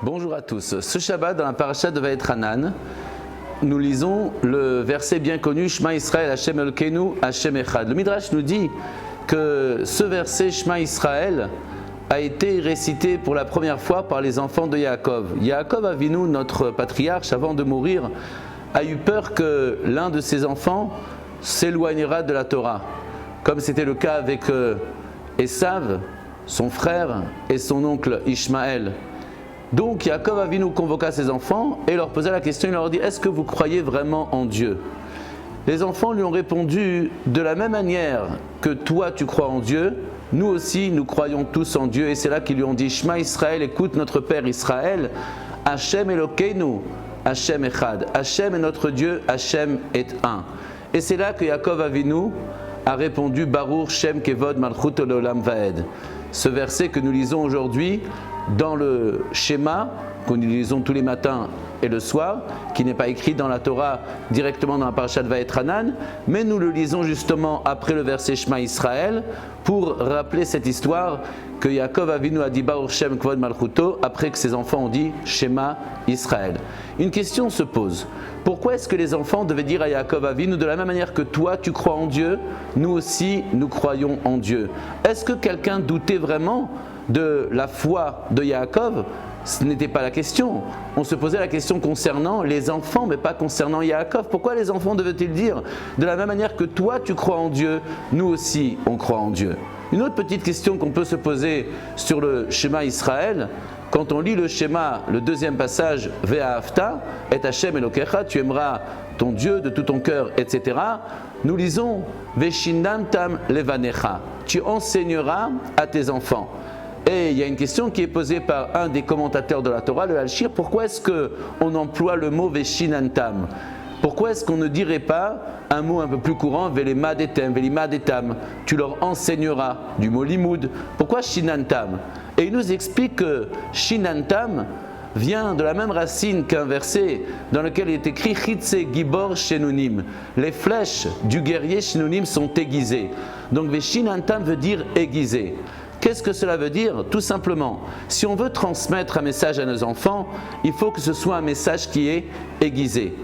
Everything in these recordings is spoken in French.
Bonjour à tous. Ce Shabbat, dans la paracha de Vayetranan, nous lisons le verset bien connu Shema Israël, Hashem Elokeinu, Hashem Echad. Le Midrash nous dit que ce verset Shema Israël a été récité pour la première fois par les enfants de Yaakov. Yaakov Avinu, notre patriarche, avant de mourir, a eu peur que l'un de ses enfants s'éloignera de la Torah, comme c'était le cas avec Esav, son frère, et son oncle Ishmaël. Donc Yaakov Avinu convoqua ses enfants et leur posa la question, il leur dit « Est-ce que vous croyez vraiment en Dieu ?» Les enfants lui ont répondu « De la même manière que toi tu crois en Dieu, nous aussi nous croyons tous en Dieu. » Et c'est là qu'ils lui ont dit « Shema Israël, écoute notre Père Israël, Hashem Elokeinu, Hashem Echad. Hashem est notre Dieu, Hashem est un. » Et c'est là que Yaakov Avinu a répondu « Baruch Shem Kevod Malchut Olam Vaed ». Ce verset que nous lisons aujourd'hui dans le schéma que nous lisons tous les matins et le soir, qui n'est pas écrit dans la Torah directement dans la parasha de Vayetranan, mais nous le lisons justement après le verset Shema Israël pour rappeler cette histoire que Yaakov Avinu a dit Baruch Shem Kvod Malchuto après que ses enfants ont dit Shema Israël. Une question se pose. Pourquoi est-ce que les enfants devaient dire à Yaakov Avinu de la même manière que toi tu crois en Dieu, nous aussi nous croyons en Dieu? Est-ce que quelqu'un doutait vraiment de la foi de Yaakov? Ce n'était pas la question. On se posait la question concernant les enfants, mais pas concernant Yaakov. Pourquoi les enfants devaient-ils dire de la même manière que toi tu crois en Dieu, nous aussi on croit en Dieu? Une autre petite question qu'on peut se poser sur le schéma Israël, quand on lit le schéma, le deuxième passage, Ve'ahavta et Hashem Elokecha, tu aimeras ton Dieu de tout ton cœur, etc. Nous lisons Veshinamtam levanecha, tu enseigneras à tes enfants. Et il y a une question qui est posée par un des commentateurs de la Torah, le Al-Shir, pourquoi est-ce qu'on emploie le mot Veshinantam? Pourquoi est-ce qu'on ne dirait pas un mot un peu plus courant, Velimadetem, Velimadetam, tu leur enseigneras, du mot limoud? Pourquoi Shinantam? Et il nous explique que Shinantam vient de la même racine qu'un verset dans lequel il est écrit Chitse Gibor Shenunim. Les flèches du guerrier Shenunim sont aiguisées. Donc Veshinantam veut dire aiguisé. Qu'est-ce que cela veut dire? Tout simplement, si on veut transmettre un message à nos enfants, il faut que ce soit un message qui est aiguisé.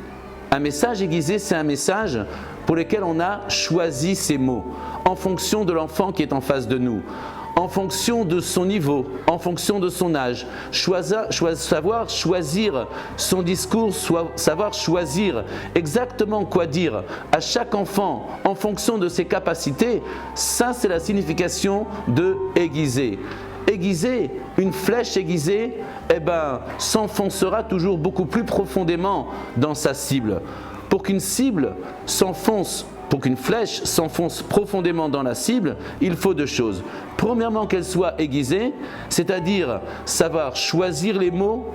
Un message aiguisé, c'est un message pour lequel on a choisi ces mots, en fonction de l'enfant qui est en face de nous, en fonction de son niveau, en fonction de son âge, savoir choisir son discours, savoir choisir exactement quoi dire à chaque enfant en fonction de ses capacités, ça c'est la signification de aiguiser. Aiguiser, une flèche aiguisée, s'enfoncera toujours beaucoup plus profondément dans sa cible. Pour qu'une cible s'enfonce, pour qu'une flèche s'enfonce profondément dans la cible, il faut deux choses. Premièrement, qu'elle soit aiguisée, c'est-à-dire savoir choisir les mots,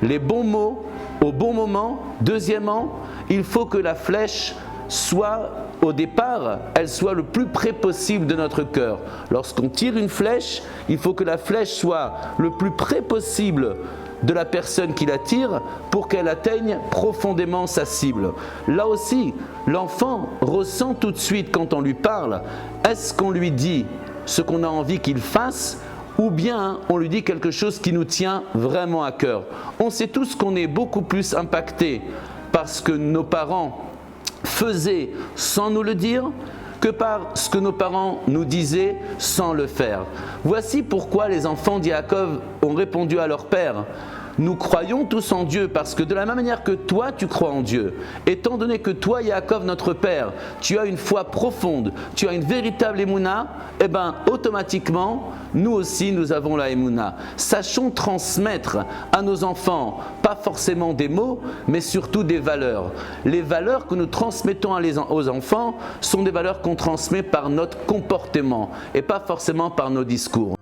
les bons mots, au bon moment. Deuxièmement, il faut que la flèche soit, au départ, elle soit le plus près possible de notre cœur. Lorsqu'on tire une flèche, il faut que la flèche soit le plus près possible de la personne qui la tire pour qu'elle atteigne profondément sa cible. Là aussi, l'enfant ressent tout de suite quand on lui parle, est-ce qu'on lui dit ce qu'on a envie qu'il fasse ou bien on lui dit quelque chose qui nous tient vraiment à cœur. On sait tous qu'on est beaucoup plus impacté par ce que nos parents faisaient sans nous le dire que par ce que nos parents nous disaient sans le faire. Voici pourquoi les enfants d'Yaakov ont répondu à leur père. Nous croyons tous en Dieu parce que de la même manière que toi tu crois en Dieu, étant donné que toi Yaakov notre père, tu as une foi profonde, tu as une véritable émouna, automatiquement nous aussi nous avons la émouna. Sachons transmettre à nos enfants pas forcément des mots mais surtout des valeurs. Les valeurs que nous transmettons aux enfants sont des valeurs qu'on transmet par notre comportement et pas forcément par nos discours.